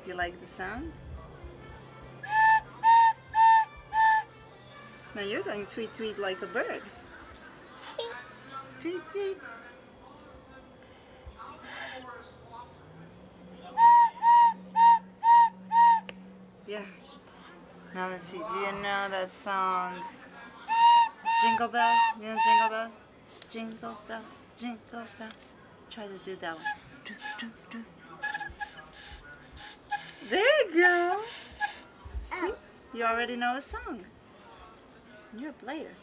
You like the sound? Now you're going tweet tweet like a bird. Tweet tweet. Yeah. Now let's see. Do you know that song? Jingle bell. You know Jingle bells? Jingle bell, jingle bells. Try to do that one. Do, do, do. There you go. See? You already know a song. You're a player.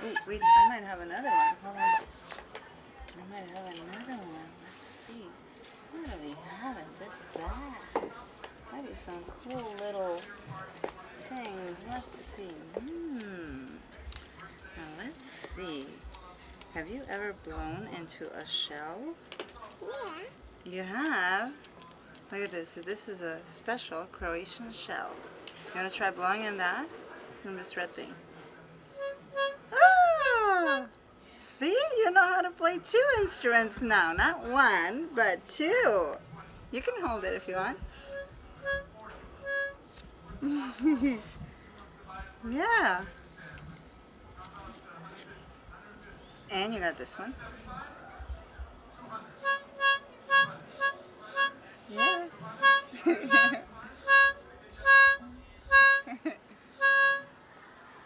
Ooh, wait, I might have another one. Hold on. I might have another one. Let's see. What do we have in this bag? Maybe some cool little things. Let's see. Now let's see. Have you ever blown into a shell? Yeah. You have? Look at this. So this is a special Croatian shell. You want to try blowing in that? In this red thing. Ah! See? You know how to play 2 instruments now. Not 1, but 2. You can hold it if you want. Yeah. And you got this one. Yeah.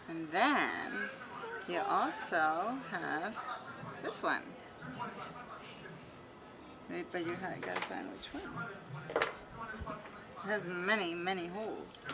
And then you also have this one. Wait, but you gotta find which one. It has many, many holes.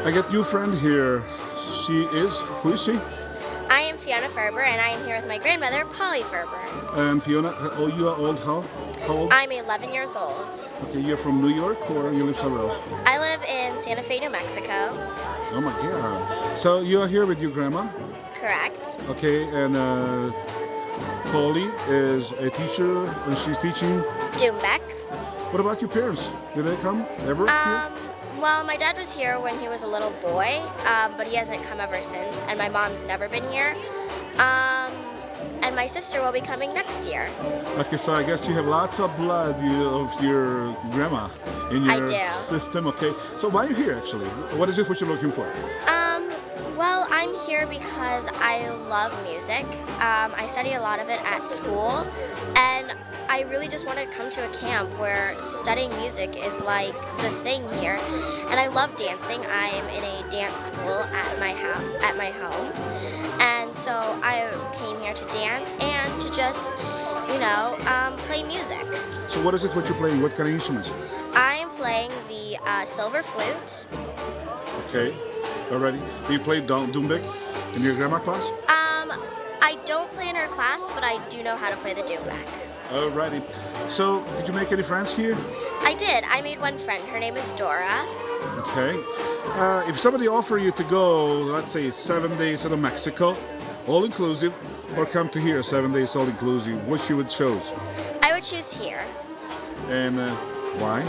I got your friend here. Who is she? I am Fiona Ferber, and I am here with my grandmother, Polly Ferber. And Fiona, you are old, how old? I'm 11 years old. Okay, you're from New York or you live somewhere else? I live in Santa Fe, New Mexico. Oh my God. So you are here with your grandma? Correct. Okay, and Polly is a teacher and she's teaching? Doombex. What about your parents? Did they come ever here? Well, my dad was here when he was a little boy, but he hasn't come ever since, and my mom's never been here. And my sister will be coming next year. Okay, so I guess you have lots of blood of your grandma in your system. Okay, so why are you here actually? What is it what you're looking for? Well, I'm here because I love music. I study a lot of it at school, and I really just want to come to a camp where studying music is like the thing here. And I love dancing. I'm in a dance school at my home. And so I came here to dance and to just, play music. So what is it what you're playing? What kind of instruments? I'm playing the silver flute. Okay, alrighty. Do you play Doombek in your grandma class? I don't play in her class, but I do know how to play the doombek. Alrighty. So, did you make any friends here? I did. I made one friend. Her name is Dora. Okay. If somebody offered you to go, let's say 7 days to Mexico, all inclusive, or come to here 7 days all inclusive, which you would choose? I would choose here. And why?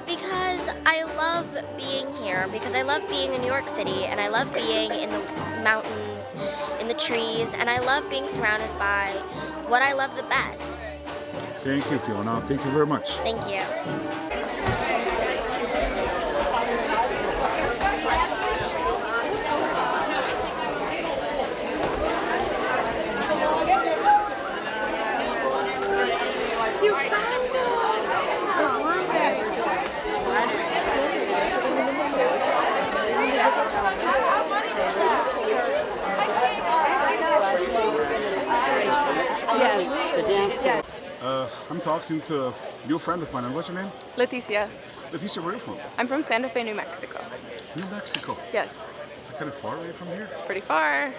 Because I love being here, because I love being in New York City, and I love being in the mountains, in the trees, and I love being surrounded by what I love the best. Thank you, Fiona. Thank you very much. Thank you. Yes. The dance. I'm talking to a new friend of mine. What's your name? Leticia. Leticia, where are you from? I'm from Santa Fe, New Mexico. New Mexico? Yes. Is it kind of far away from here? It's pretty far.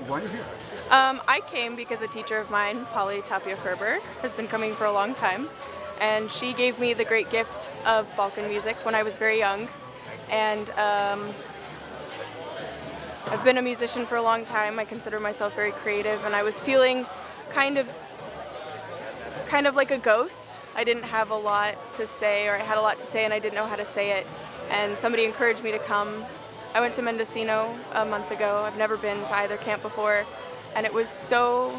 Why are you here? I came because a teacher of mine, Polly Tapia Ferber, has been coming for a long time. And she gave me the great gift of Balkan music when I was very young. And I've been a musician for a long time. I consider myself very creative, and I was feeling kind of like a ghost. I didn't have a lot to say, or I had a lot to say and I didn't know how to say it. And somebody encouraged me to come. I went to Mendocino a month ago. I've never been to either camp before, and it was so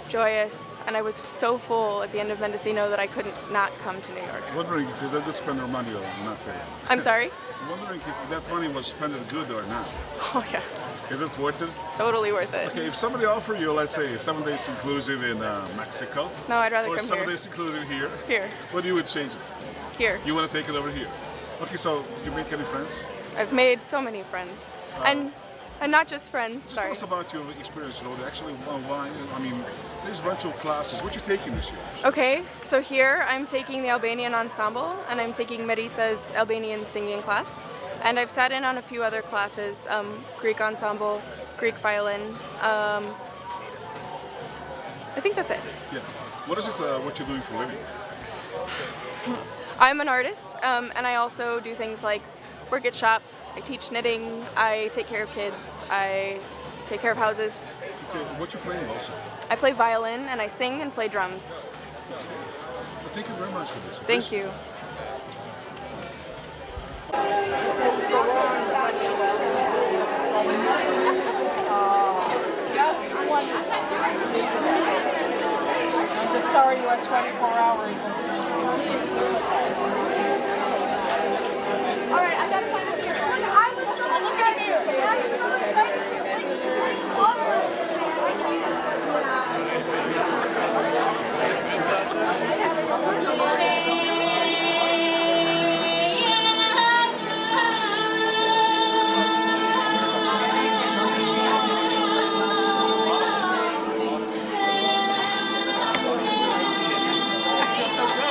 joyous, and I was so full at the end of Mendocino that I couldn't not come to New York. Wondering if you did spend your money or not. I'm sorry? Wondering if that money was spent good or not. Oh yeah. Is it worth it? Totally worth it. Okay, if somebody offered you, let's say, 7 days inclusive in Mexico. No, I'd rather or come 7 here. days inclusive here. Here. What you would change it? Here. You want to take it over here? Okay, so did you make any friends? I've made so many friends. And not just friends, Just sorry. tell us about your experience, actually, why, there's a bunch of classes. What you taking this year? Okay, so here I'm taking the Albanian ensemble, and I'm taking Merita's Albanian singing class. And I've sat in on a few other classes, Greek ensemble, Greek violin. I think that's it. Yeah. What is it, what you're doing for a living? I'm an artist, and I also do things like work at shops, I teach knitting, I take care of kids, I take care of houses. Okay, what you playing also? I play violin, and I sing and play drums. Okay. Well, thank you very much for this. Thank you. I'm just sorry you have 24 hours. All right, I gotta find it here. I was so excited. I was so excited. I feel so good.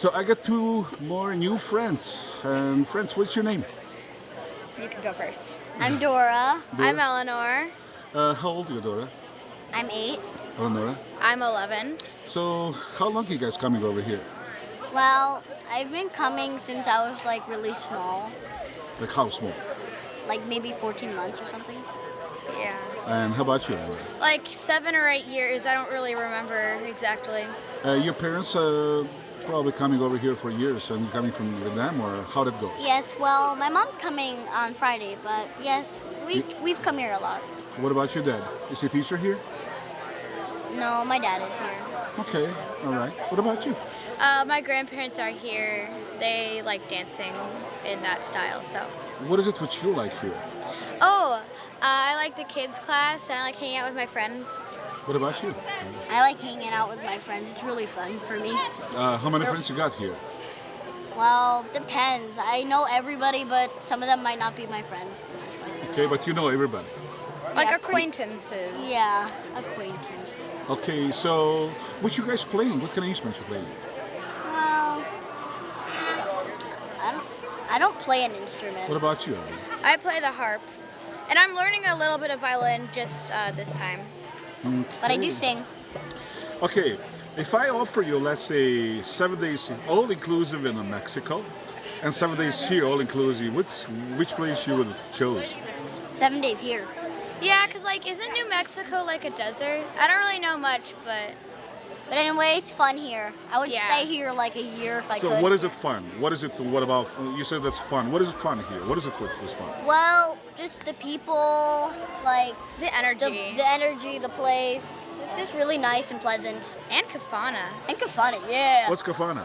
So I got two more new friends. And friends, what's your name? You can go first. I'm Dora. I'm Eleanor. How old are you, Dora? I'm 8. Eleonora. I'm 11. So how long are you guys coming over here? Well, I've been coming since I was like really small, Like how small? like maybe 14 months or something. Yeah. And how about you, Eleanor? Like 7 or 8 years. I don't really remember exactly. Your parents probably coming over here for years, and you're coming from with them, or how that goes? Yes, well, my mom's coming on Friday, but yes, we've come here a lot. What about your dad? Is he a teacher here? No, my dad is here. Okay, all right. What about you? My grandparents are here. They like dancing in that style, so. What is it what you like here? Oh, I like the kids class and I like hanging out with my friends. What about you? I like hanging out with my friends. It's really fun for me. How many friends you got here? Well, depends. I know everybody, but some of them might not be my friends. Okay, but you know everybody. Like Yeah, acquaintances. Yeah, acquaintances. Okay, so what you guys playing? What kind of instruments you playing? Well, I don't play an instrument. What about you, Ali? I play the harp. And I'm learning a little bit of violin just this time. But I do sing. Okay, if I offer you, let's say, 7 days all inclusive in Mexico, and 7 days here all inclusive, which place you would choose? 7 days here. Yeah, because like, isn't New Mexico like a desert? I don't really know much, but But anyway, it's fun here. I would Yeah. stay here like a year if I So could. what is it fun? What is it? What about? You said that's fun. What is fun here? What is it which is fun? Well, just the people, like the energy. the energy, the place. It's just really nice and pleasant. And kafana. And Kafana, yeah. What's Kafana?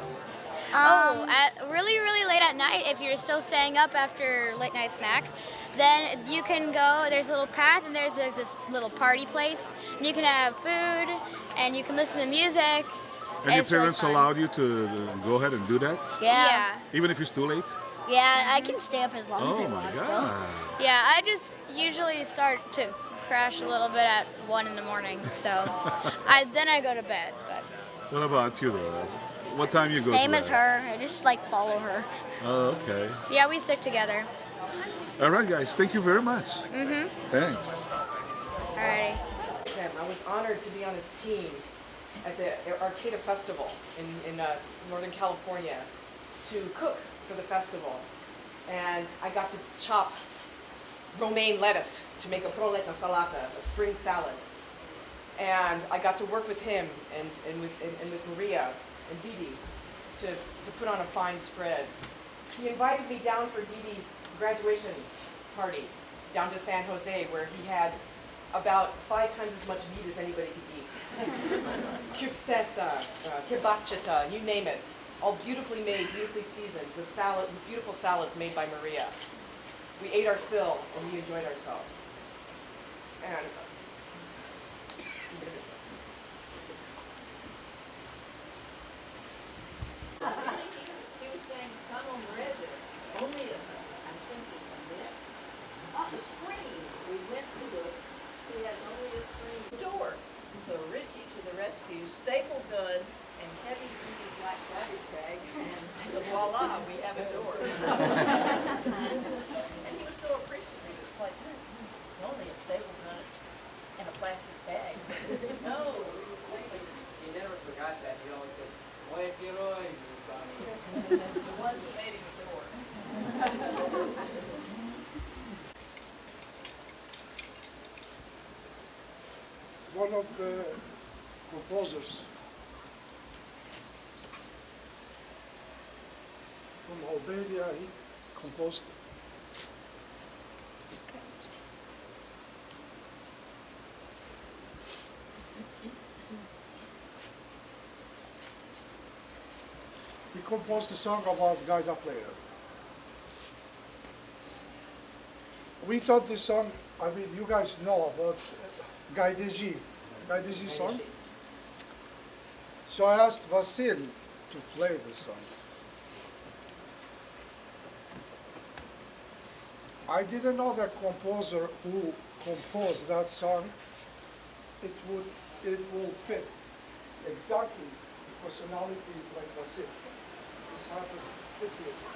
Oh, at really, really late at night, if you're still staying up after late night snack, then you can go, there's a little path and there's this little party place. And you can have food and you can listen to music. And your It's really parents fun. allowed you to go ahead and do that? Yeah. Even if it's too late? Yeah, I can stay up as long as I Oh my want. God. Yeah, I just usually start to crash a little bit at 1 in the morning. So then I go to bed. But What about you though? What time you go Same to as bed? her. I just like follow her. Oh, okay. yeah, we stick together. All right, guys. Thank you very much. Thanks. Alrighty. Him. I was honored to be on his team at the Arcata Festival in Northern California to cook for the festival. And I got to chop romaine lettuce to make a proleta salata, a spring salad. And I got to work with him and with Maria and Didi to put on a fine spread. He invited me down for Didi's graduation party down to San Jose, where he had about 5 times as much meat as anybody could eat. Kufteta, kibacheta, you name it. All beautifully made, beautifully seasoned, with beautiful salads made by Maria. We ate our fill and we enjoyed ourselves. And He was saying sun on the red there. Only I'm thinking a bit. On the screen, we went to look. He has only a screen door. So Richie to the rescue, staple gun and heavy duty black garbage bag, and voila, we have a door. And he was so appreciative. It's like, it's only a staple gun and a plastic bag. No. He never forgot that. He always said, "Oye, quiero hoy, Sonny." The one who made him a door. One of the composers from Albania, he composed he composed a song about Gaida player. We thought this song, I mean, you guys know about Gaideji song. So I asked Vasil to play this song. I didn't know the composer who composed that song, it will fit exactly the personality like Vasil. this happened 50 years ago.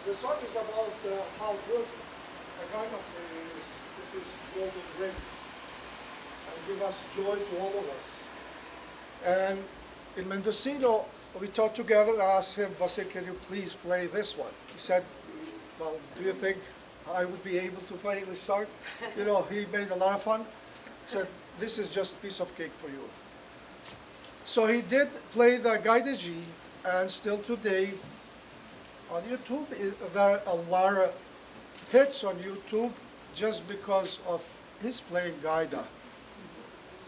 The song is about how good a gaida player is with his golden rings and give us joy to all of us. And in Mendocino, we talked together. I asked him, Vasil, can you please play this one? He said, well, do you think I would be able to play this song? You know, he made a lot of fun. He said, this is just a piece of cake for you. So he did play the Gaida G, and still today on YouTube, there are a lot of hits on YouTube just because of his playing Gaida,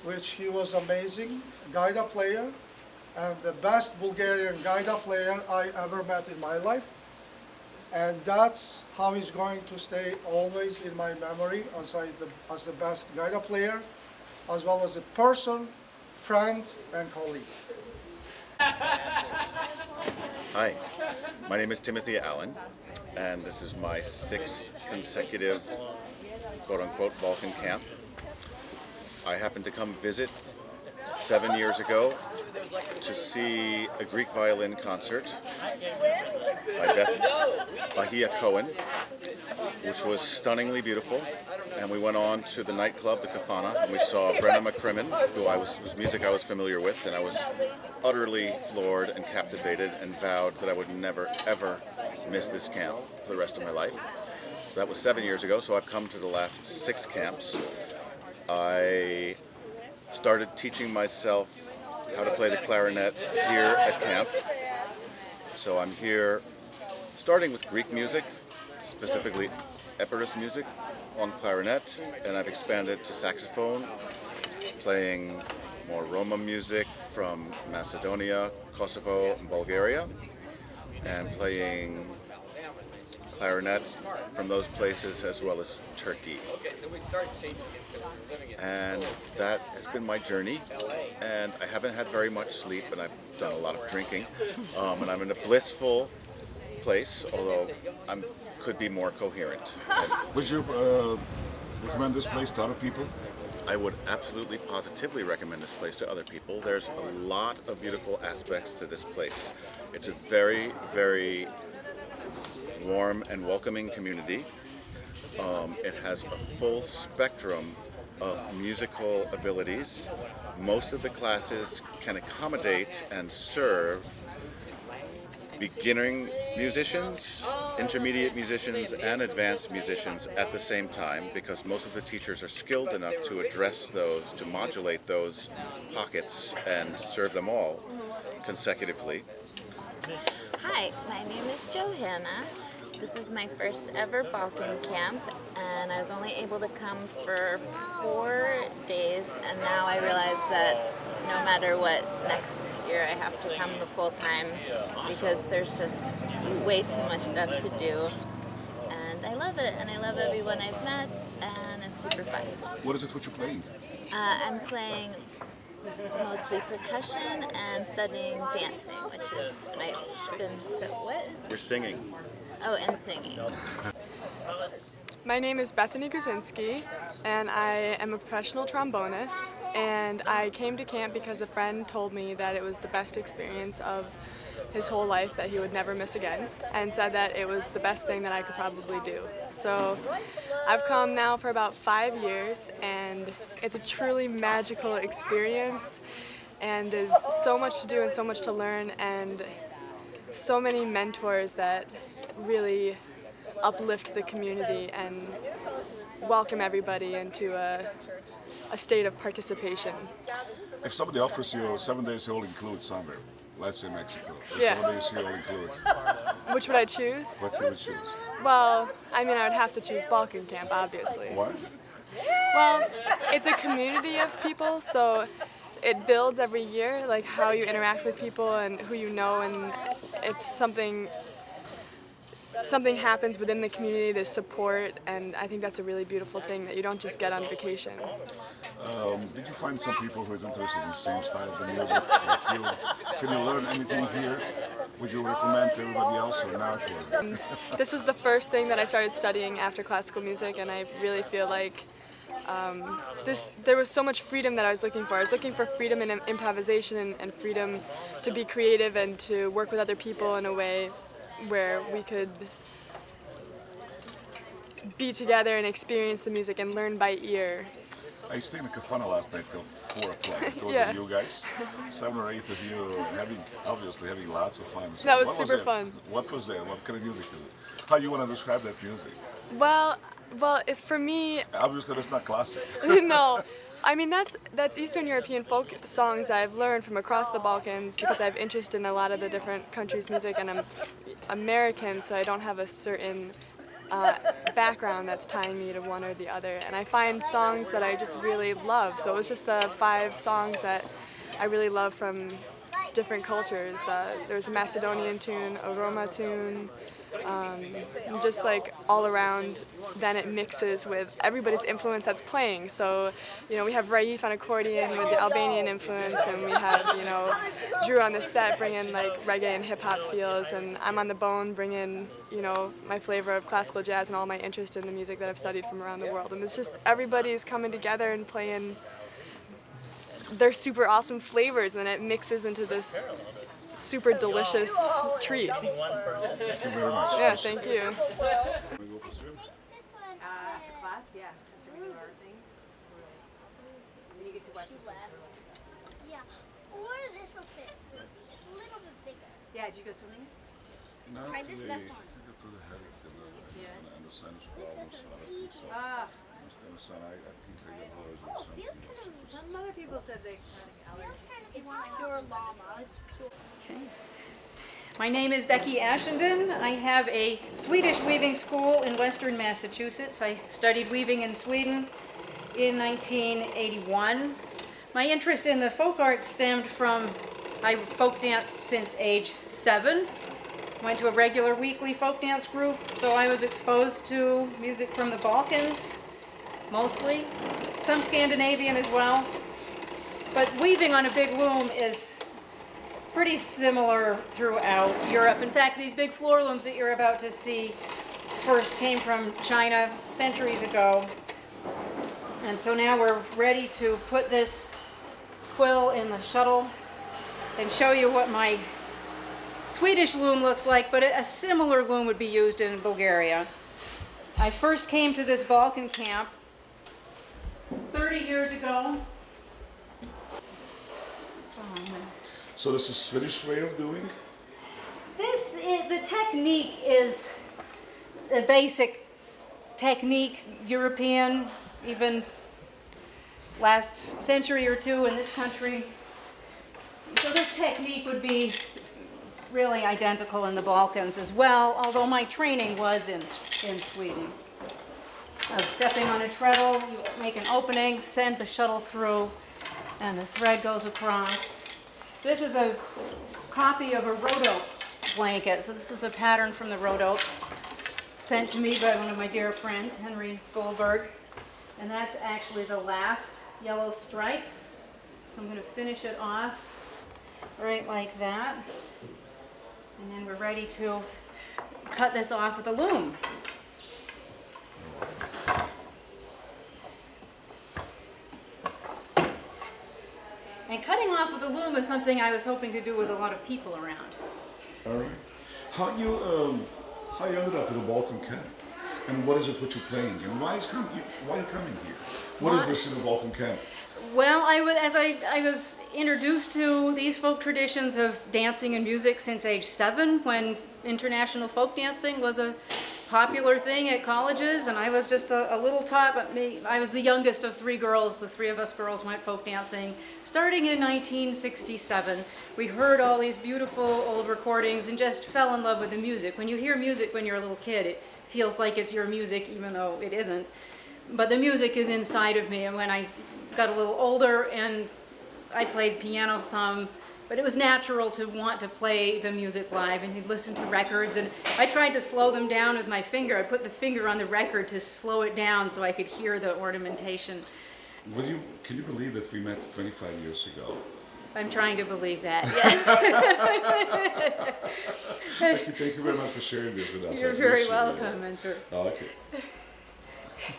which he was amazing Gaida player and the best Bulgarian Gaida player I ever met in my life. And that's how he's going to stay always in my memory as the best Gaida player, as well as a person, friend, and colleague. Hi, my name is Timothy Allen, and this is my 6th consecutive quote-unquote Balkan camp. I happened to come visit 7 years ago to see a Greek violin concert by Bahia Cohen, which was stunningly beautiful. And we went on to the nightclub, the Kafana, and we saw Brenna McCrimmon, whose music I was familiar with, and I was utterly floored and captivated and vowed that I would never, ever miss this camp for the rest of my life. That was 7 years ago, so I've come to the last 6 camps. I started teaching myself how to play the clarinet here at camp. So I'm here starting with Greek music, specifically Epirus music on clarinet, and I've expanded to saxophone, playing more Roma music from Macedonia, Kosovo, and Bulgaria, and playing clarinet from those places as well as Turkey. And that has been my journey, and I haven't had very much sleep, and I've done a lot of drinking, and I'm in a blissful place, although I could be more coherent. Would you recommend this place to other people? I would absolutely positively recommend this place to other people. There's a lot of beautiful aspects to this place. It's a very, very warm and welcoming community. It has a full spectrum of musical abilities. Most of the classes can accommodate and serve beginning musicians, intermediate musicians, and advanced musicians at the same time, because most of the teachers are skilled enough to address those, to modulate those pockets and serve them all consecutively. Hi, my name is Johanna. This is my first ever Balkan camp, and I was only able to come for 4 days, and now I realize that no matter what, next year I have to come the full time because there's just way too much stuff to do. And I love it, and I love everyone I've met, and it's super fun. What is it what you're playing? I'm playing mostly percussion and studying dancing, which is I've been so what? You're singing. Oh, and singing. My name is Bethany Grzinski, and I am a professional trombonist, and I came to camp because a friend told me that it was the best experience of his whole life, that he would never miss again, and said that it was the best thing that I could probably do. So I've come now for about 5 years, and it's a truly magical experience, and there's so much to do and so much to learn, and so many mentors that really uplift the community and welcome everybody into a state of participation. If somebody offers you 7 days all include somewhere, let's say Mexico, Yeah. 7 days all include, Which would I choose? what you would choose? Well, I mean, I would have to choose Balkan Camp, obviously. Why? Well, it's a community of people, so it builds every year, like how you interact with people and who you know, and if something happens within the community, there's support, and I think that's a really beautiful thing that you don't just get on vacation. Did you find some people who are interested in the same style of the music like you? Can you learn anything here? Would you recommend to everybody else or not? Or? This was the first thing that I started studying after classical music, and I really feel like there was so much freedom that I was looking for. I was looking for freedom in improvisation and freedom to be creative and to work with other people in a way where we could be together and experience the music and learn by ear. I stayed in the Kafana last night till 4 o'clock. Those Yeah. of you guys, 7 or 8 of you, obviously having lots of fun. So That was what super it? fun. What was that? What kind of music is it? How you want to describe that music? Well, it's for me. Obviously, it's not classic. No, I mean that's Eastern European folk songs I've learned from across the Balkans because I have interest in a lot of the different countries' music, and I'm American, so I don't have a certain background that's tying me to one or the other. And I find songs that I just really love. So it was just 5 songs that I really love from different cultures. There was a Macedonian tune, a Roma tune. Just like all around, then it mixes with everybody's influence that's playing. So, you know, we have Raif on accordion with the Albanian influence, and we have, you know, Drew on the set bringing like reggae and hip hop feels, and I'm on the bone bringing, you know, my flavor of classical jazz and all my interest in the music that I've studied from around the world. And it's just everybody's coming together and playing their super awesome flavors, and then it mixes into this super delicious treat. Thank you very much. Yeah, thank you. After class, yeah. After we do our thing. Then you get to watch the Yeah. Or this will fit. It's a little bit bigger. Yeah, did you go swimming? No, Try this last one. Ah. Some Some other people said they had allergies. It's pure llama. It's pure. Okay. My name is Becky Ashenden. I have a Swedish weaving school in Western Massachusetts. I studied weaving in Sweden in 1981. My interest in the folk arts stemmed from, I folk danced since age 7. Went to a regular weekly folk dance group, so I was exposed to music from the Balkans, mostly. Some Scandinavian as well. But weaving on a big loom is pretty similar throughout Europe. In fact, these big floor looms that you're about to see first came from China centuries ago. And so now we're ready to put this quill in the shuttle and show you what my Swedish loom looks like, but a similar loom would be used in Bulgaria. I first came to this Balkan camp 30 years ago. So this is Swedish way of doing? The technique is a basic technique, European, even last century or two in this country. So this technique would be really identical in the Balkans as well, although my training was in Sweden. Stepping on a treadle, you make an opening, send the shuttle through, and the thread goes across. This is a copy of a rhodope blanket. So this is a pattern from the rhodopes sent to me by one of my dear friends, Henry Goldberg. And that's actually the last yellow stripe. So I'm going to finish it off right like that. And then we're ready to cut this off with a loom. And cutting off with a loom is something I was hoping to do with a lot of people around. All right. How you ended up in the Balkan camp? And what is it what you're playing? And why are you coming here? What is this in the Balkan camp? Well, I was introduced to these folk traditions of dancing and music since age 7, when international folk dancing was a popular thing at colleges, and I was just a little tot, but I was the youngest of 3 girls. The 3 of us girls went folk dancing starting in 1967. We heard all these beautiful old recordings and just fell in love with the music. When you hear music when you're a little kid, it feels like it's your music, even though it isn't. But the music is inside of me, and when I got a little older and I played piano some, but it was natural to want to play the music live, and you'd listen to records, and I tried to slow them down with my finger. I put the finger on the record to slow it down so I could hear the ornamentation. Can you believe that we met 25 years ago? I'm trying to believe that, yes. Thank you very much for sharing this with us. You're very welcome, sir. Oh, okay. And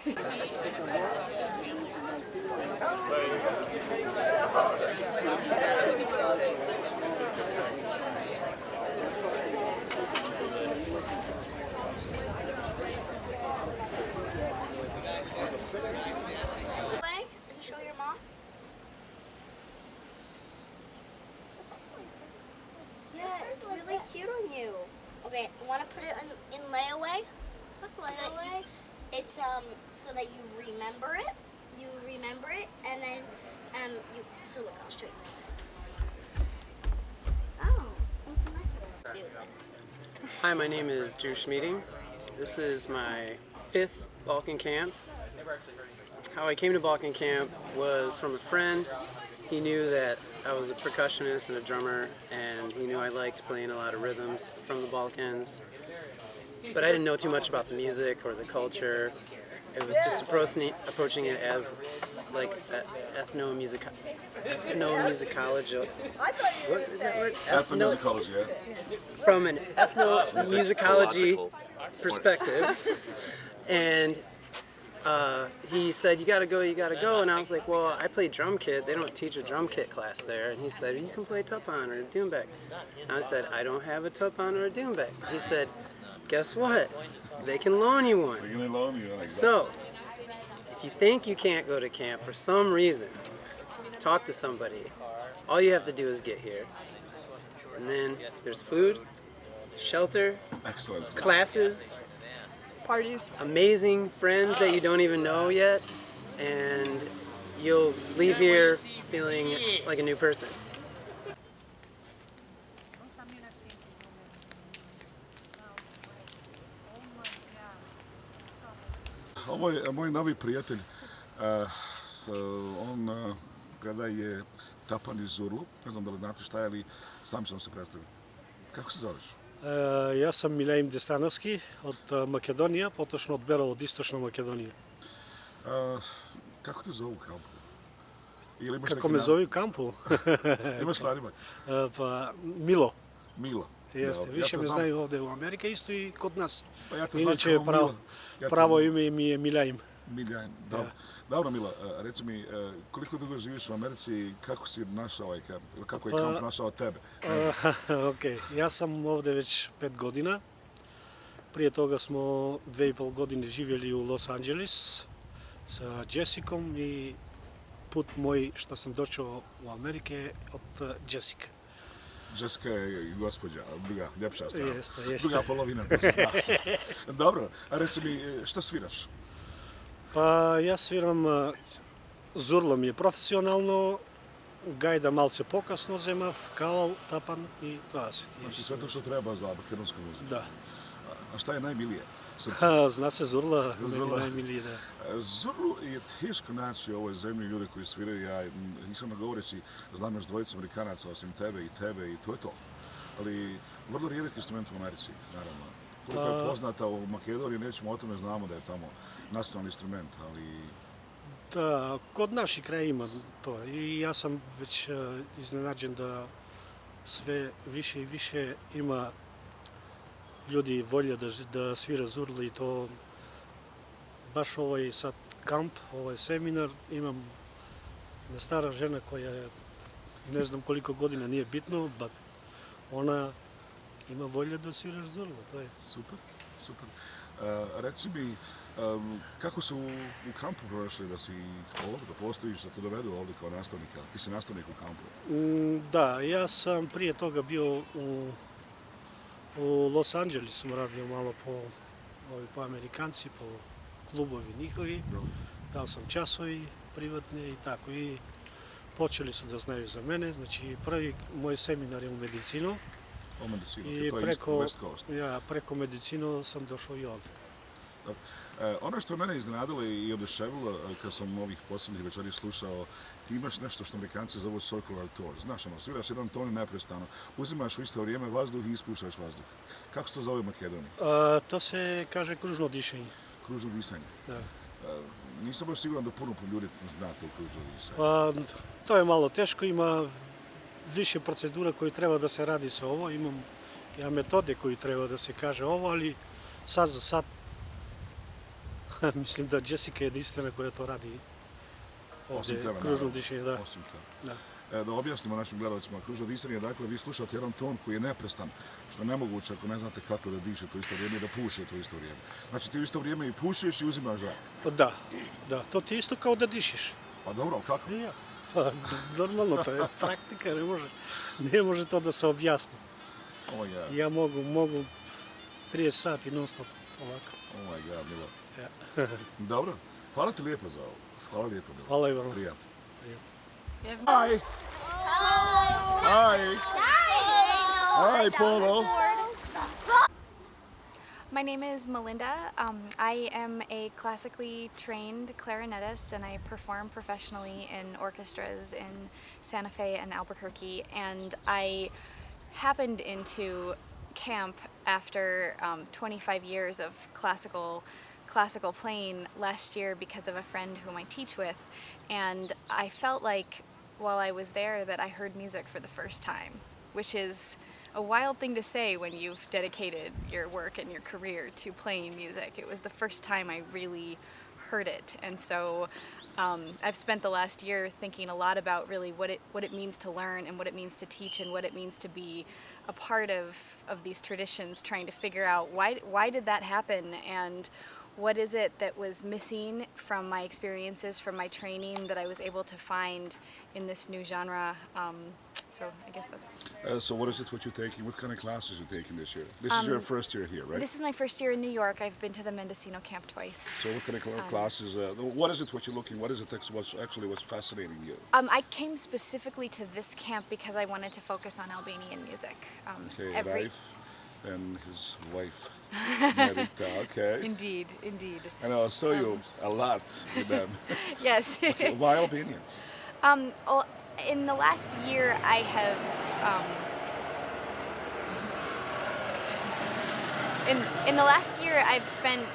show your mom. Yeah, it's really cute on you. Okay, you want to put it in layaway? Layaway? It's so that you remember it. You remember it, and then you. So look, I'll show you. Oh, Hi, my name is Drew Schmeeding. This is my 5th Balkan camp. How I came to Balkan camp was from a friend. He knew that I was a percussionist and a drummer, and he knew I liked playing a lot of rhythms from the Balkans. But I didn't know too much about the music or the culture. It was just approaching it as like ethnomusicology. What is that word? Ethnomusicology, yeah. From an ethnomusicology perspective. And he said, you gotta go, and I was like, well, I play drum kit, they don't teach a drum kit class there, and he said, you can play tupan or doumbek. And I said, I don't have a tupan or a doumbek. He said, guess what? They can loan you one. They're gonna loan you. Like So, if you think you can't go to camp for some reason, talk to somebody. All you have to do is get here. And then there's food, shelter, excellent classes, parties, amazing friends that you don't even know yet, and you'll leave here feeling like a new person. Ovo je moj novi prijatelj. On predaje tapan iz Zurlu. Ne znam da li znate šta je, ali sam ću vam se predstaviti. Kako se zoveš? Јас сум Милеим Дестановски од Македонија, поточно од Берово, од Источна Македонија. Како те зову кампу? Како ме зови кампу? Имаш надимак? Па Мило. Мило. Јесте, више ме знају овде во Америка, исто и код нас. Па ја те знам Иначе како Мило. право име ми е Милеим. Miljan, dobro. Dobro, Milo, reci mi, koliko dugo živiš u Americi i kako si našao ovaj kamp? Kako je kamp našao tebe? Океј, јас сум овде веќе 5 година. Прije toga smo 2,5 години живели у Лос Анџелес sa Джесиком и put moj što sam došao u Amerike od Jessica. Jessica je gospođa, druga, ljepša strana. Jeste. Druga polovina, da se zna. Dobro, a reci mi, šta sviraš? Pa ja sviram zurlo mi je profesionalno, gajda malce pokasno zemав, kaval, tapan i тоа се. Znači sve to što treba za makedonsku muziku. Da. A šta je najmilije? Zna se zurla, najmilije, da. Zurlu je teško naći u ovoj zemlji ljude koji sviraju. Ja nisam nagovoreći, znam još dvojicu Amerikanaca osim tebe i to je to. Ali vrlo rijedak instrument u Americi, naravno. Koliko je poznata u Makedoniji, nećemo o tome, znamo da je tamo nacionalni instrument, ali... Da, kod naših kraja ima to i ja sam već iznenađen da sve više i više ima ljudi volja da svira zurla i to baš ovaj sad kamp, ovaj seminar, imam jedna stara žena koja je ne znam koliko godina, nije bitno, but ona ima volja da svira zurla, to je. Super, super. Reci mi, kako su u kampu prošli da si ovdje, da postojiš, da te dovedu ovdje kao nastavnika? Ti si nastavnik u kampu. Da, ja sam prije toga bio u Los Anđelesu, radio malo po Amerikanci, po klubovi njihovi. Dao sam časovi privatne i tako. I počeli su da znaju za mene. Znači, prvi moj seminar je u medicinu. O medicinu, I to je isto West Coast. Ja, preko medicinu sam došao i ovdje. Ono što mene iznenadilo i oduševilo kad sam ovih posljednjih večeri slušao, ti imaš nešto što Amerikanci zovu circular tour. Znaš, sviraš jedan ton neprestano, uzimaš u isto vrijeme vazduh i ispuštaš vazduh. Kako se to zove u Makedoniji? To se kaže kružno dišanje. Kružno disanje? Da. Nisam baš siguran da puno ljudi zna to kružno disanje. To je malo teško, ima više procedura koje treba da se radi sa ovo, imam metode koje treba da se kaže ovo, ali sad za sad Mislim da Jessica je jedinstvena koja to radi Osim ovdje, tebe, kružno naravno. dišenje, da. Osim tebe. Da. Da objasnimo našim gledalcima, kružno disanje, dakle, vi slušate jedan ton koji je neprestan, što je nemoguće ako ne znate kako da dišete u isto vrijeme i da pušete u isto vrijeme. Znači, ti u isto vrijeme i pušiš i uzimaš zrak. Da, da, to ti je isto kao da dišiš. Pa dobro, kako? Ja. Pa, normalno, to je praktika, ne može to da se objasni. Oh my God. Ja mogu 30 sati non stop ovako. Oh my God, Milo. Ja. Dobro, hvala ti lijepo za ovo. Hvala lijepo, Milo. Hvala i vama. Prijatno. Hi. Hi. Hi, Polo. My name is Melinda. I am a classically trained clarinetist and I perform professionally in orchestras in Santa Fe and Albuquerque. And I happened into camp after 25 years of classical playing last year because of a friend whom I teach with. And I felt like while I was there that I heard music for the first time, which is a wild thing to say when you've dedicated your work and your career to playing music. It was the first time I really heard it, and so I've spent the last year thinking a lot about really what it means to learn and what it means to teach and what it means to be a part of these traditions, trying to figure out why did that happen and what is it that was missing from my experiences, from my training, that I was able to find in this new genre. So I guess that's... So what is it what you're taking? What kind of classes you're taking this year? This is your first year here, right? This is my first year in New York. I've been to the Mendocino camp twice. So what kind of classes, what is it what you're looking, what is it what's fascinating you? I came specifically to this camp because I wanted to focus on Albanian music. Okay, Raif and his wife, Merita, okay. Indeed. I know, I saw you a lot with them. Yes. Okay, why Albanians? Well, in the last year, I have in the last year I've spent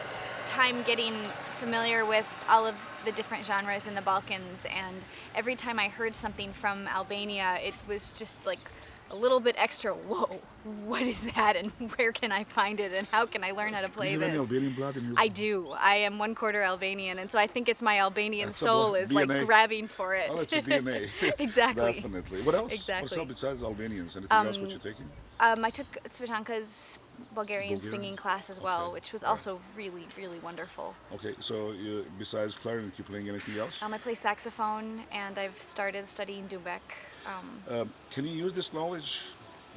time getting familiar with all of the different genres in the Balkans, and every time I heard something from Albania, it was just like a little bit extra, whoa, what is that, and where can I find it, and how can I learn how to play Do you have this? any Albanian blood in you? I do. I am 1/4 Albanian, and so I think it's my Albanian That's a soul blood is like DNA. grabbing for it. Oh, it's a DNA. Exactly. Definitely. What else? Exactly. What's up besides Albanians? Anything else what you're taking? I took Svitanka's Bulgarian singing class as well, which was also really, really wonderful. Okay, so besides clarinet, you playing anything else? I play saxophone, and I've started studying dubek. Can you use this knowledge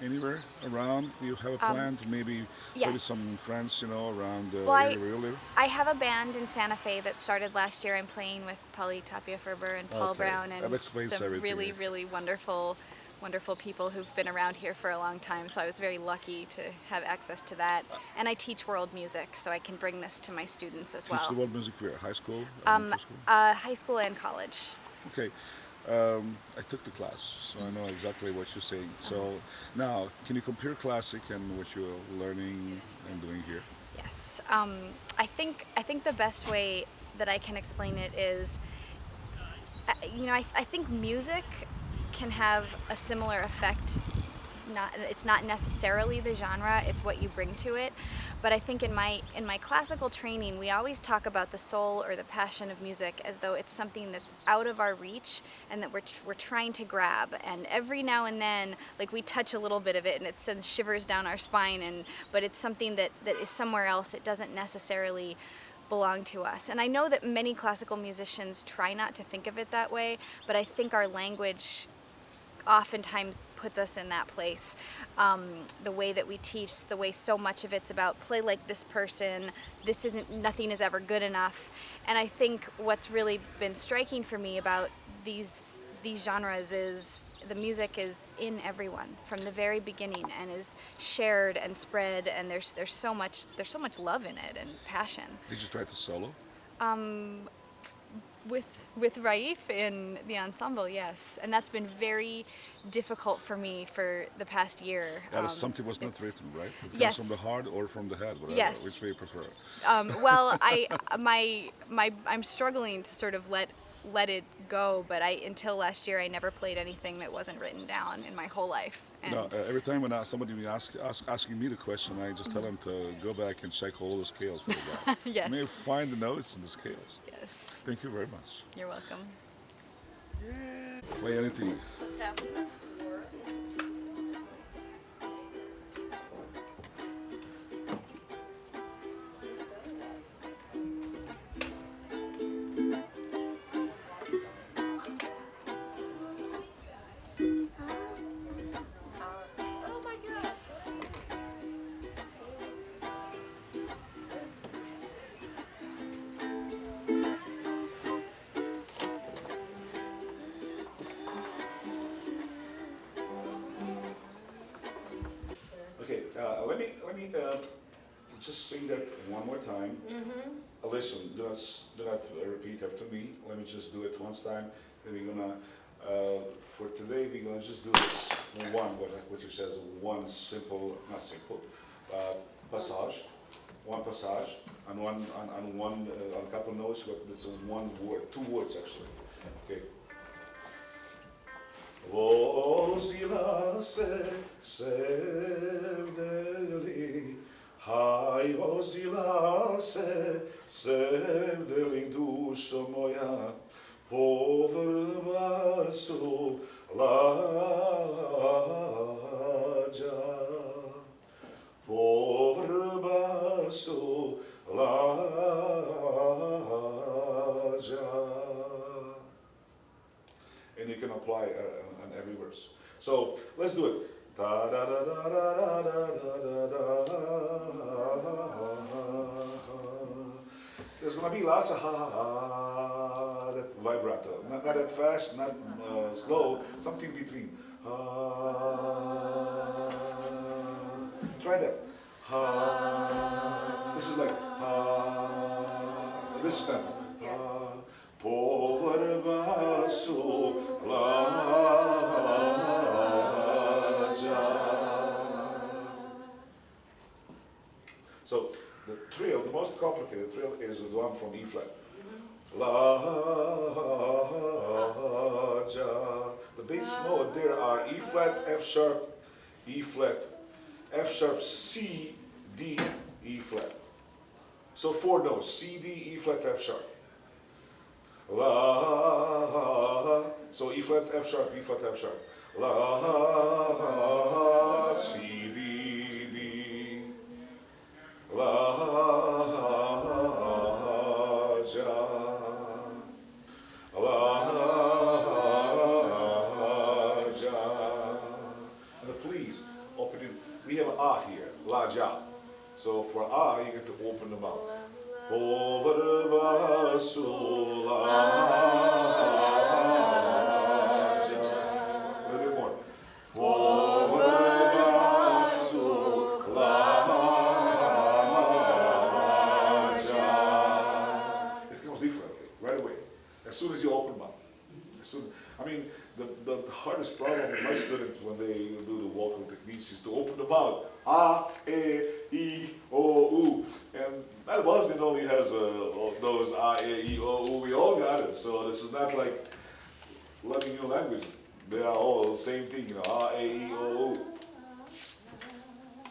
anywhere around? Do you have a plan to maybe play with Yes. some friends, you know, around Well, where you live? I have a band in Santa Fe that started last year. I'm playing with Polly Tapia Ferber and Paul Okay. Brown and That explains some everything. really, really wonderful people who've been around here for a long time. So I was very lucky to have access to that. And I teach world music, so I can bring this to my students as Teach the well. world music where? High school? Elementary school? High school and college. Okay. I took the class, so I know exactly what you're saying. So now, can you compare classic and what you're learning and doing here? Yes. I think the best way that I can explain it is, I think music can have a similar effect. It's not necessarily the genre, it's what you bring to it. But I think in my classical training, we always talk about the soul or the passion of music as though it's something that's out of our reach and that we're trying to grab. And every now and then, like, we touch a little bit of it and it sends shivers down our spine. But it's something that is somewhere else. It doesn't necessarily belong to us. And I know that many classical musicians try not to think of it that way, but I think our language oftentimes puts us in that place. The way that we teach, the way so much of it's about play like this person, nothing is ever good enough. And I think what's really been striking for me about these genres is the music is in everyone from the very beginning and is shared and spread, and there's so much love in it and passion. Did you try to solo? With Raif in the ensemble, yes, and that's been very difficult for me for the past year. Something was not written, right? It comes Yes. from the heart or from the head, whatever. Yes. Which way you prefer? Well, I'm struggling to sort of let it go, but until last year I never played anything that wasn't written down in my whole life, And No, every time when somebody asking me the question, I just tell them to go back and check all the scales for the guy. Yes. May find the notes in the scales. Yes. Thank you very much. You're welcome. Play anything. What's happening? Okay, let me just sing that one more time. Listen, do not repeat after me. Let me just do it once time. Then we're gonna, for today, we're gonna just do this one, what you says, one simple, not simple, passage, one passage, on a couple notes, but this is one word, two words actually. Okay. Vozila se sevdeli, haj vozila se sevdeli, dušo moja, po vrbasu lađa, po vrbasu lađa. And you can apply on every verse. So let's do it. Da da da da da da da da da. There's gonna be lots of ha, that vibrato. Not that fast, not slow. Something between. Try that. This is like this step. Po vrbasu lađa. So the trill, the most complicated trill is the one from E flat. Lađa. The bass note there are E flat, F sharp, E flat, F sharp, C, D, E flat. So four notes: C, D, E flat, F sharp. La, so E flat, F sharp, E flat, F sharp. La, C, D, D. La, ja. La, ja. And please open it. We have A here, la, ja. So for A, you get to open the mouth. Po vrbasu lađa. A little bit more. Po vrbasu lađa. It comes differently, right away. As soon as you open mouth. I mean, the hardest problem with my students when they do the vocal techniques is to open the mouth. A, E, I, O, U. And that Bosnian only has those A, E, I, O, U. We all got it. So this is not like learning new language. They are all the same thing, you know, A, E, I, O, U.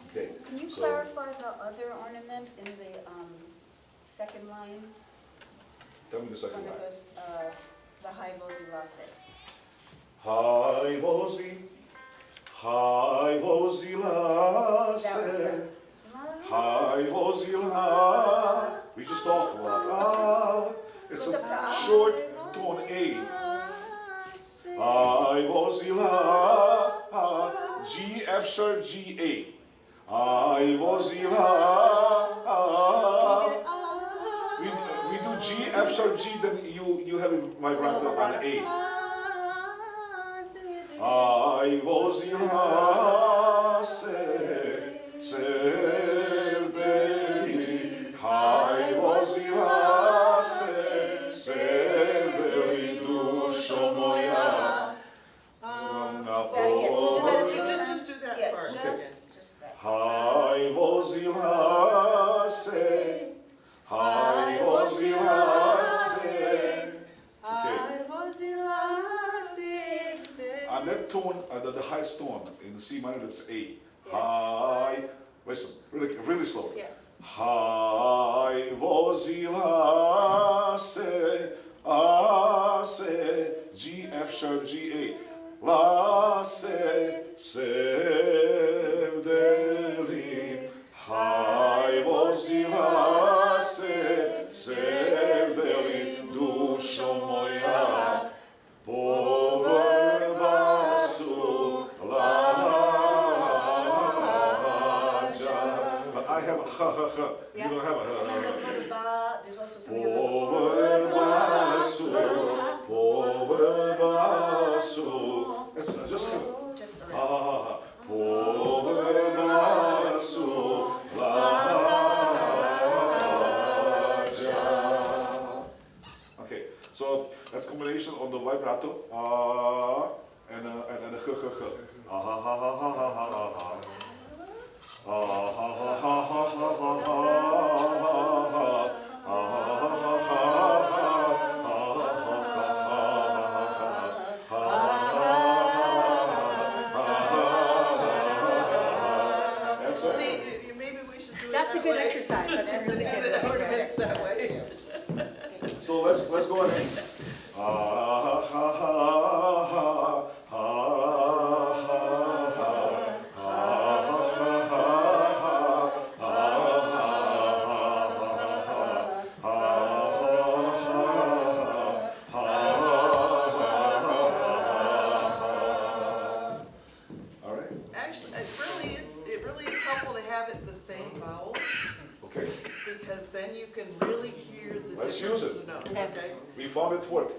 Okay. Can you clarify the other ornament in the second line? Tell me the second When line. it goes, the high vozi lase. Haj vozila se, haj vozila. We just talked about it's a short tone A. Haj vozila, G, F sharp, G, A. Haj vozila. We do G, F sharp, G, then you have a vibrato on A. Aj vozila se sevdeli, aj vozila se sevdeli, dušo moja, zvona Just do that part. Just that. Aj vozila se, aj vozila se. Okay. On that tone, the high flat tone. In C minor, it's A. High. Listen, really slowly. Yeah. High vozila se, G, F sharp, G, A. La se, sevdeli. High vozila se, sevdeli, dušo moja. Povrba su lađa. But I have a ha ha ha. You don't have a ha ha ha. There's also something Povrba su. That's just ha ha ha. Povrba su lađa. Okay, so that's combination on the vibrato and a h h h. Ha ha ha ha ha ha ha ha. Ha ha ha ha ha ha ha. That's a good exercise. That's a really good ornaments that way. So let's go ahead. Ha ha ha ha ha. Okay. Because then you can really hear the Let's difference use of it. the notes, okay? We found it work.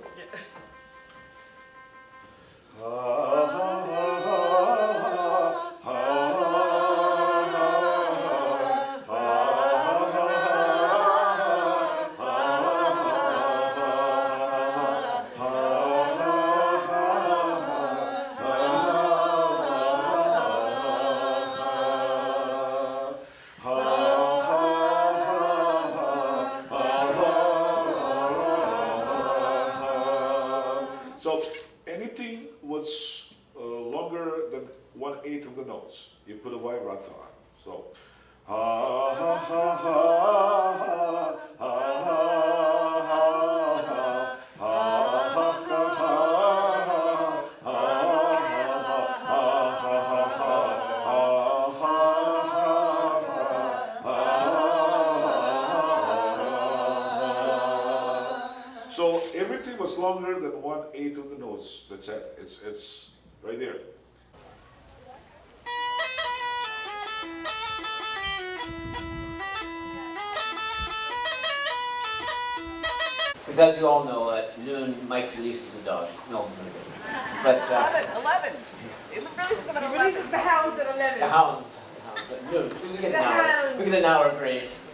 So anything was longer than 1/8 of the notes, you put a vibrato on. So ha ha ha ha ha So everything was longer than 1/8 of the notes. That's it. It's right there. Because as you all know, at noon, Mike releases the dogs. No, he doesn't. But 11. It releases them at 11. Releases the hounds at 11. the hounds. But noon, we get an hour. We get an hour grace.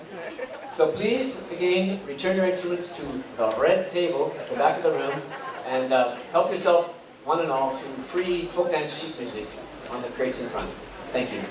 So please, again, return your instruments to the red table at the back of the room, and help yourself, one and all, to free folk dance sheet music on the crates in front. Thank you.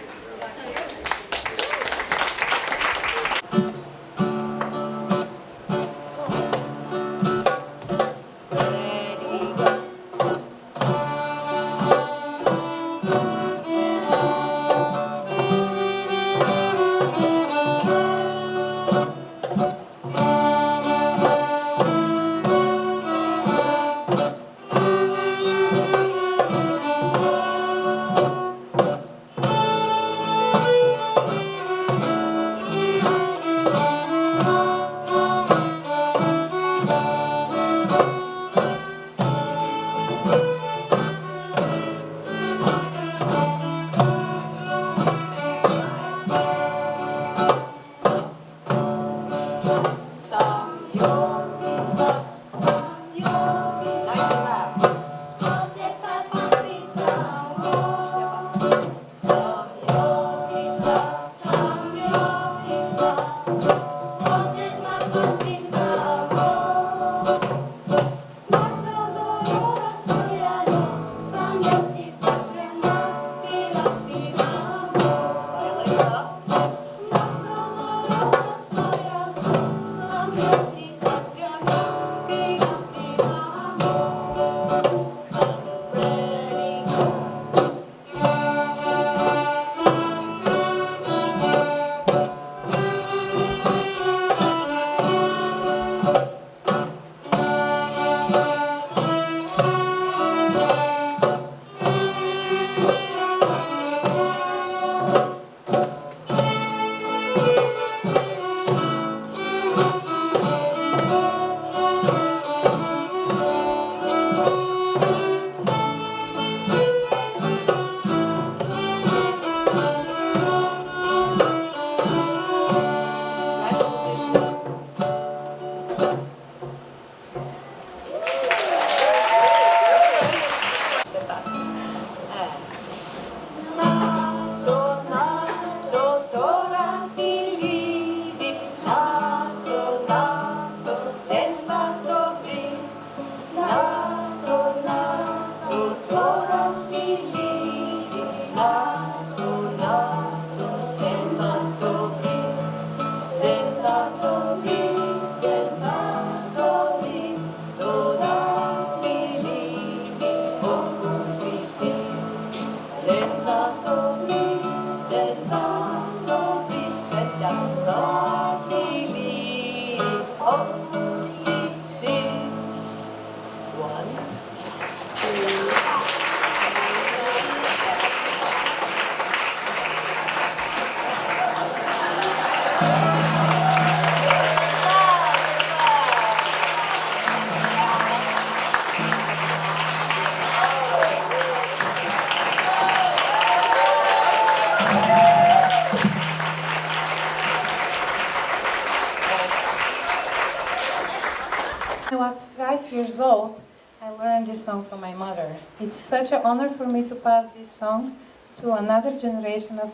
5 years old, I learned this song from my mother. It's such an honor for me to pass this song to another generation of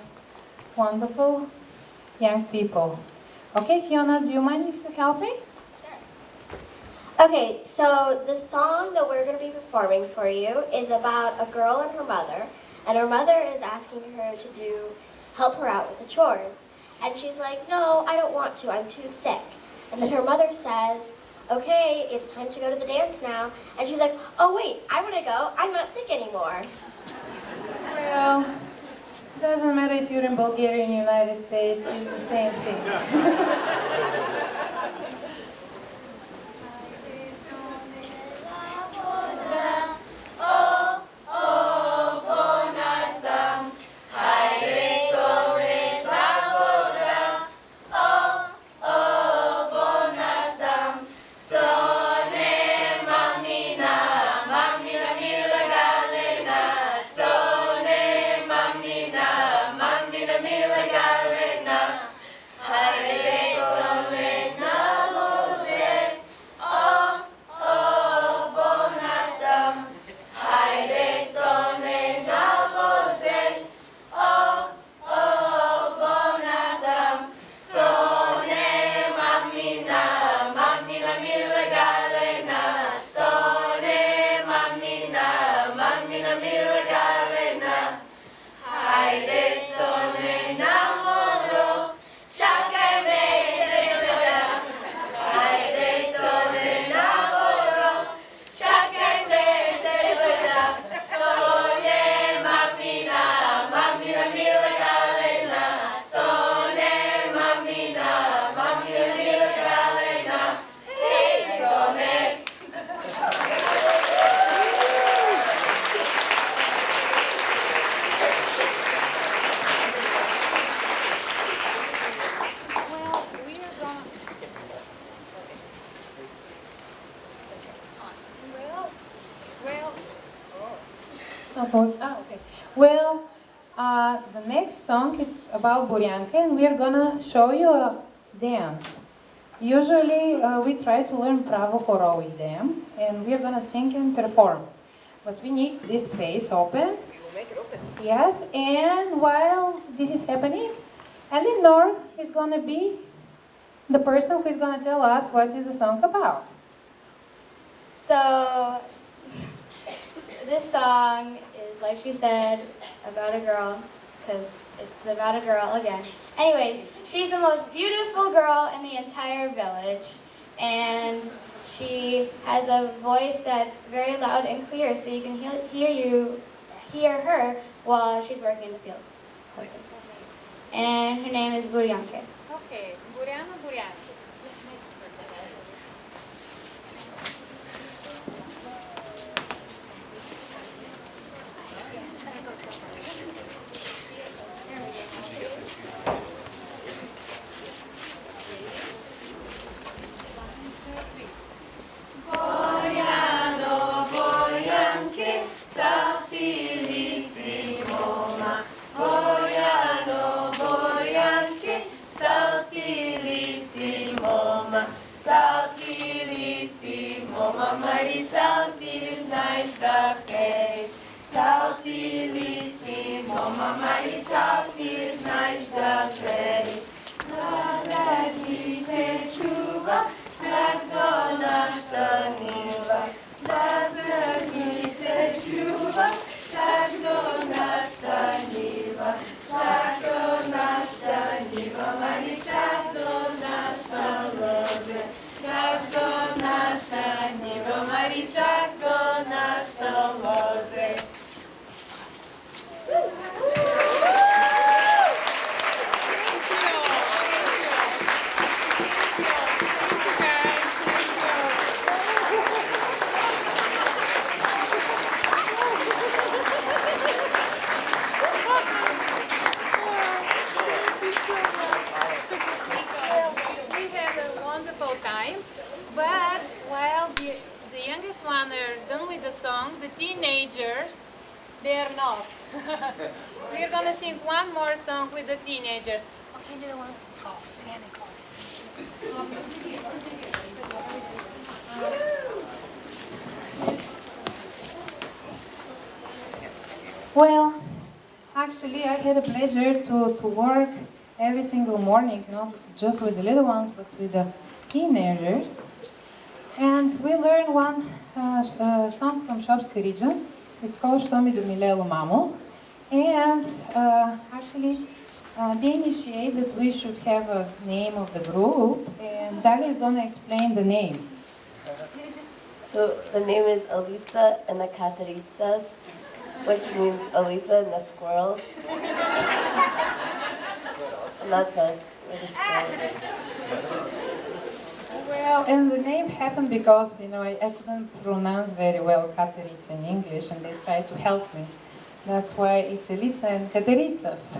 wonderful young people. Okay, Fiona, do you mind if you help me? Okay, so the song that we're going to be performing for you is about a girl and her mother is asking her to help her out with the chores. And she's like, no, I don't want to, I'm too sick. And then her mother says, okay, it's time to go to the dance now. And she's like, oh wait, I want to go, I'm not sick anymore. Well, doesn't matter if you're in Bulgaria or in the United States, it's the same thing. Well, the next song is about Buryanka, and we're gonna show you a dance. Usually, we try to learn Pravo Horo with them, and we're gonna sing and perform. But we need this space open. We will make it open. Yes, and while this is happening, Eleanor is gonna be the person who is gonna tell us what is the song about. So, this song is, like she said, about a girl, because it's about a girl again. Anyways, she's the most beautiful girl in the entire village, and she has a voice that's very loud and clear, so you can hear her while she's working in the fields. And her name is Buryanka. Okay, Buryanka. But while the youngest one are done with the song, the teenagers, they are not. We're gonna sing one more song with the teenagers. Okay, the ones Well, actually, I had a pleasure to work every single morning, not just with the little ones, but with the teenagers. And we learned one song from Shopski region. It's called Što mi domilelo mamo. And actually, they initiate that we should have a name of the group, and Dalia is going to explain the name. So the name is Alita and the Kataritsas, which means Alita and the squirrels. And that's us, we're the squirrels. Well, and the name happened because, I couldn't pronounce very well Katerica in English, and they tried to help me. That's why it's Elitsa and Katericas.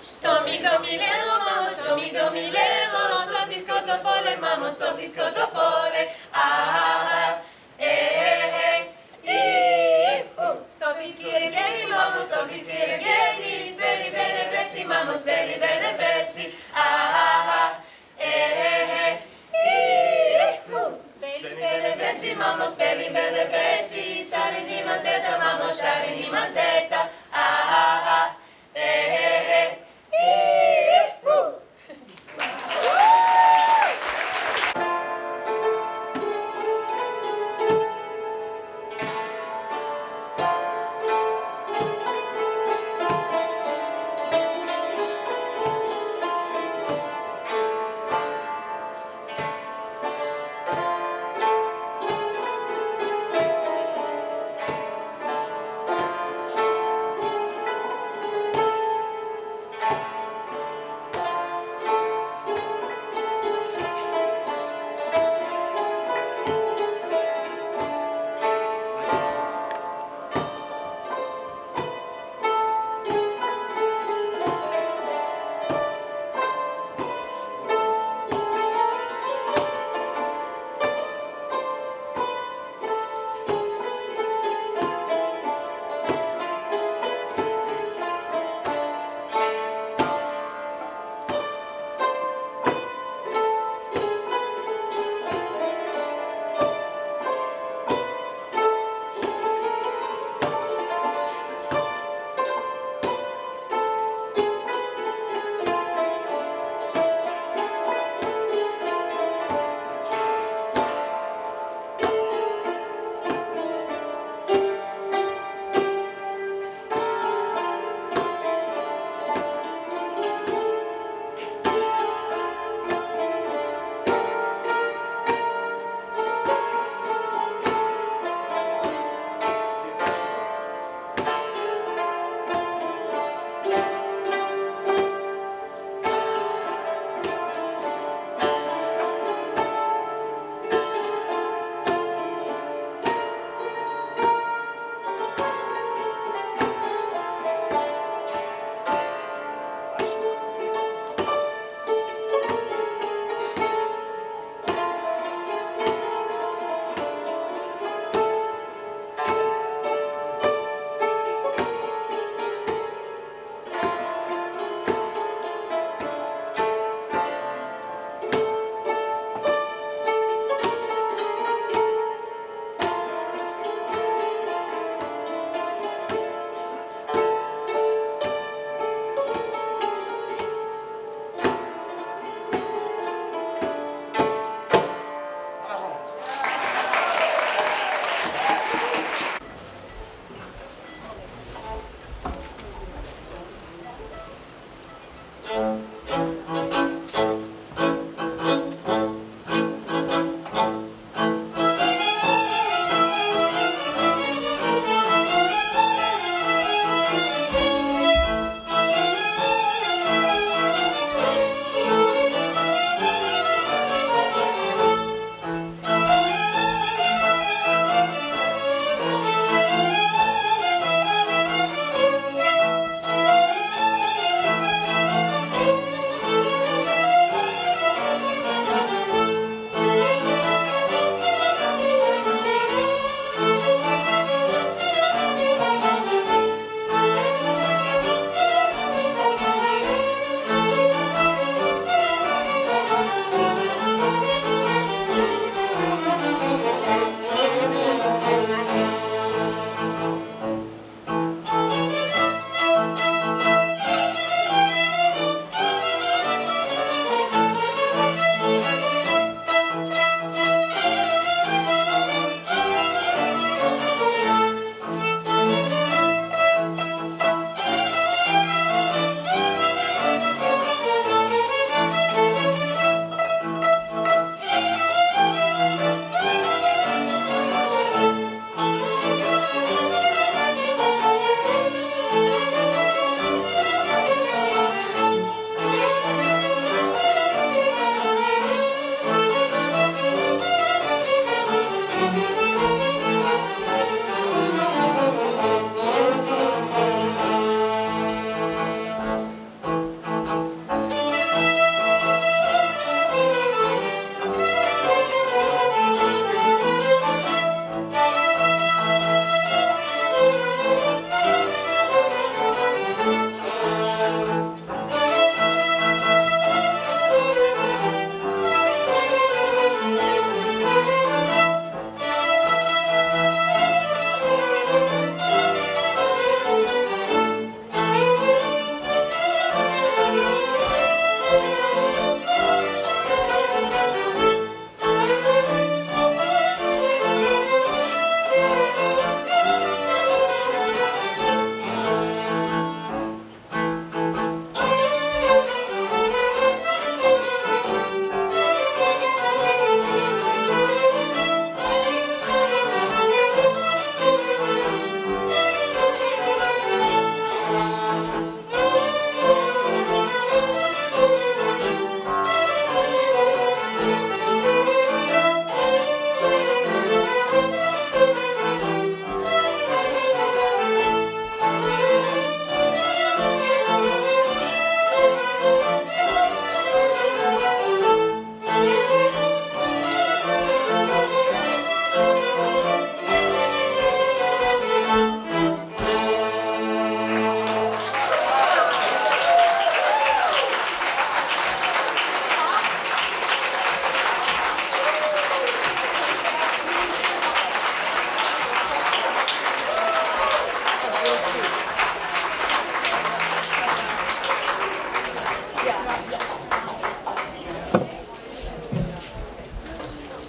Što mi domilelo, mamo, što mi domilelo, Sofijsko topole, mamo, Sofijsko topole, Sofijski regeni, mamo, Sofijski regeni, speli bene veci, mamo, speli bene veci, speli bene veci, mamo, speli bene veci, šareni manteta, mamo, šareni manteta,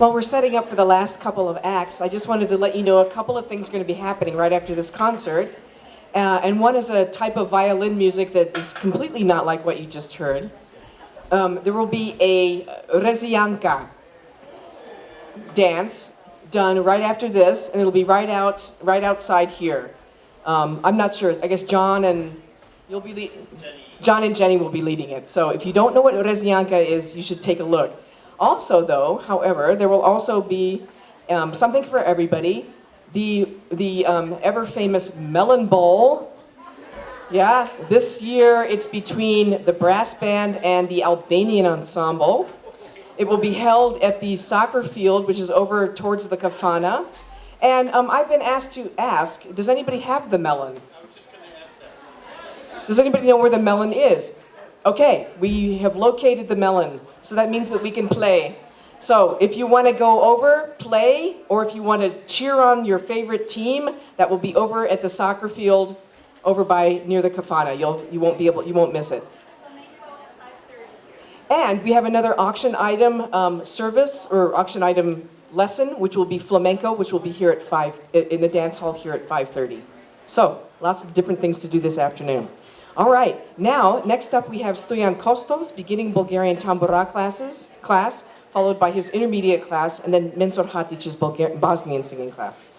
while we're setting up for the last couple of acts, I just wanted to let you know a couple of things are going to be happening right after this concert. And one is a type of violin music that is completely not like what you just heard. There will be a rezianka dance done right after this, and it'll be right outside here. I'm not sure. I guess John and Jenny will be leading it. So if you don't know what rezianka is, you should take a look. Also, though, however, there will also be something for everybody. The ever famous Melon Bowl. Yeah, this year it's between the brass band and the Albanian ensemble. It will be held at the soccer field, which is over towards the Kafana. And I've been asked to ask, does anybody have the melon? Does anybody know where the melon is? Okay, we have located the melon, so that means that we can play. So if you want to go over, play, or if you want to cheer on your favorite team, that will be over at the soccer field over by near the Kafana. You won't miss it. And we have another auction item service or auction item lesson, which will be flamenco, which will be here at 5 in the dance hall here at 5:30. So lots of different things to do this afternoon. All right, now next up we have Stoyan Kostov's beginning Bulgarian tambura class, followed by his intermediate class, and then Mensur Hatic's Bosnian singing class.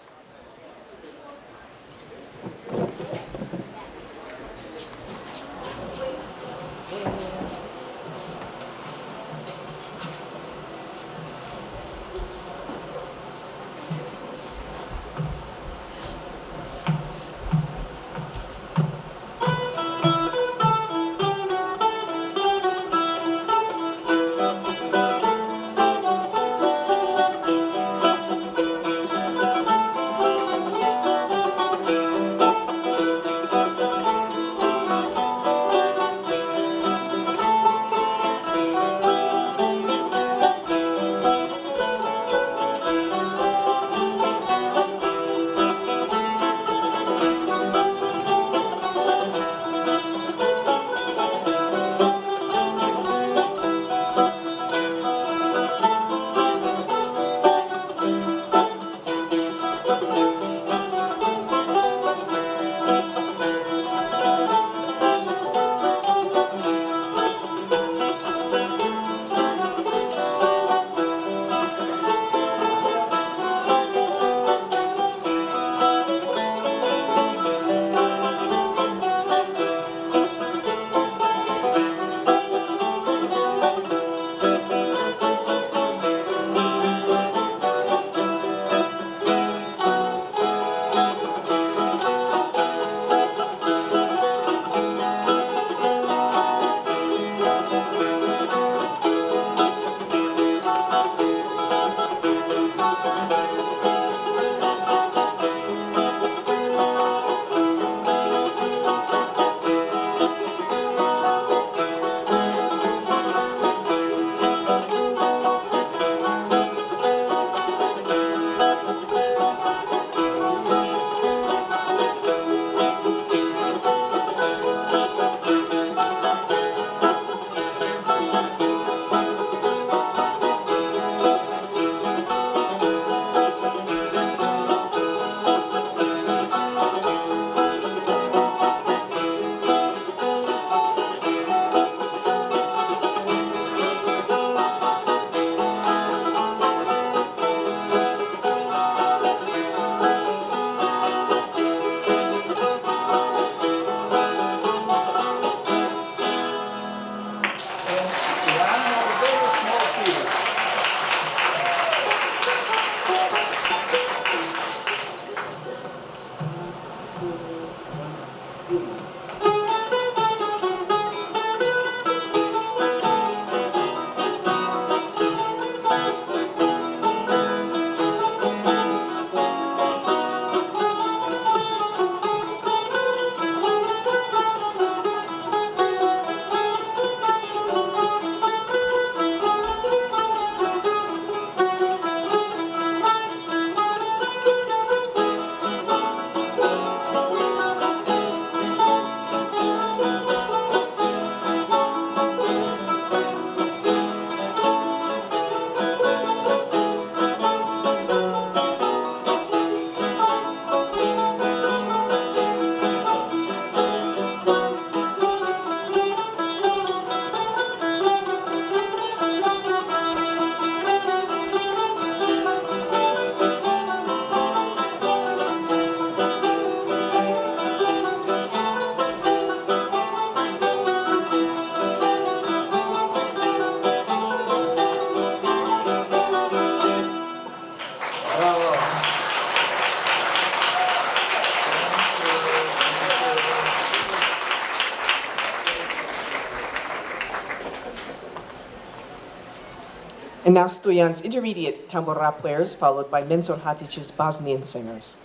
And now Stoyan's intermediate tambura players, followed by Mensur Hatic's Bosnian singers.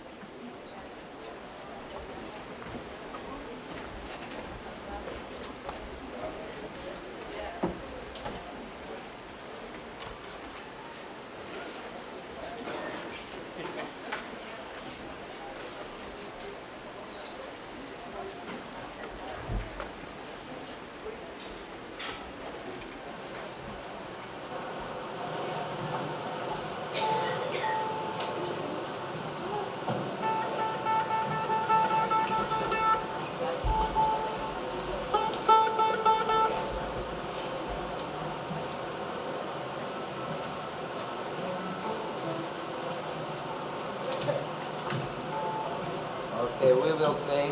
Okay, we will play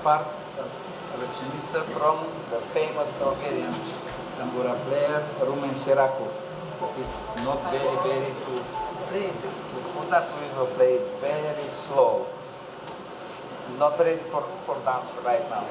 part of Rečenica from the famous Bulgarian tambura player Rumen Sirakov. It's not very to play. For that we will play very slow. Not ready for dance right now.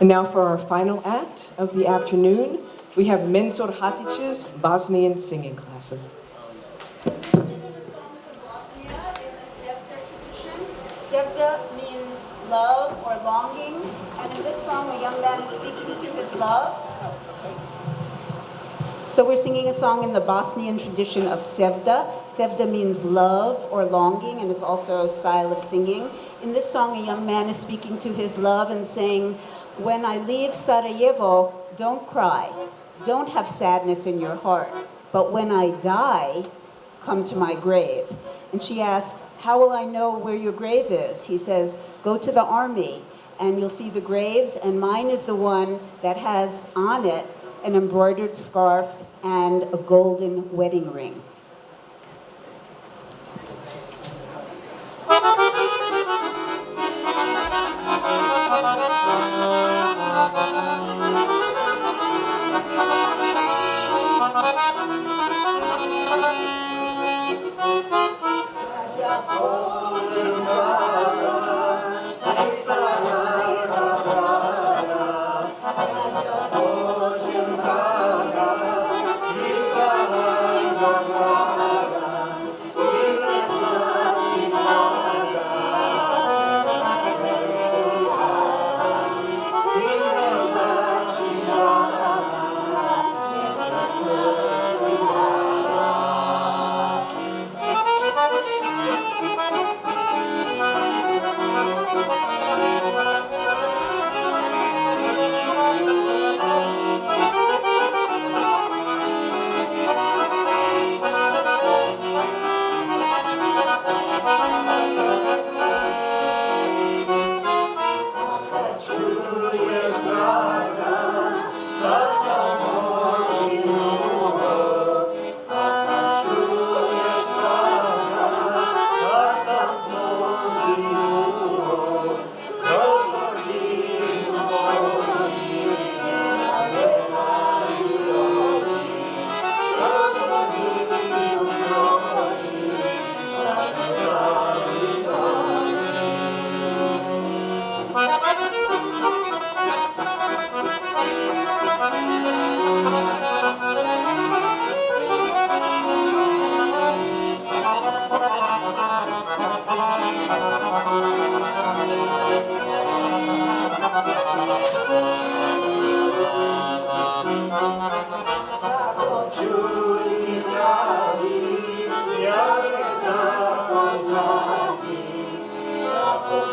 And now for our final act of the afternoon, we have Mensur Hatic's Bosnian singing classes. Sevda means love or longing, and in this song a young man is speaking to his love. So we're singing a song in the Bosnian tradition of Sevda. Sevda means love or longing and is also a style of singing. In this song, a young man is speaking to his love and saying, "When I leave Sarajevo, don't cry. Don't have sadness in your heart. But when I die, come to my grave." And she asks, "How will I know where your grave is?" He says, "Go to the army and you'll see the graves, and mine is the one that has on it an embroidered scarf and a golden wedding ring."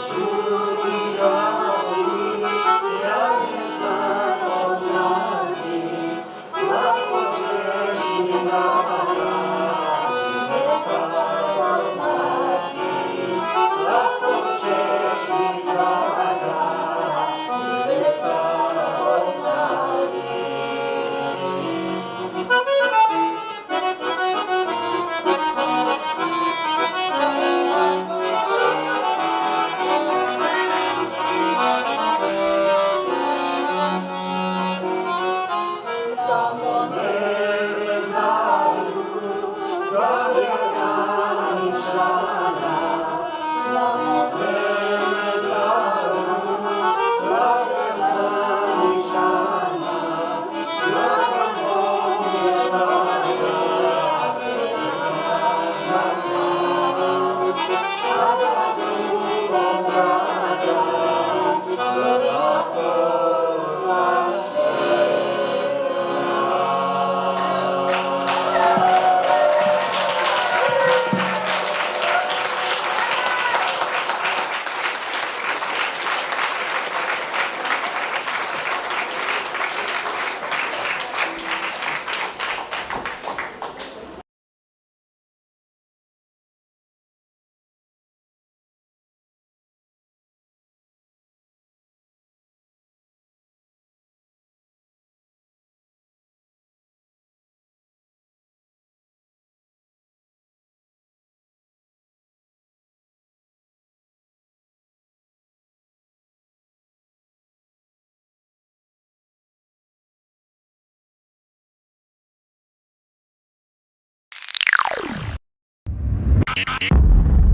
True.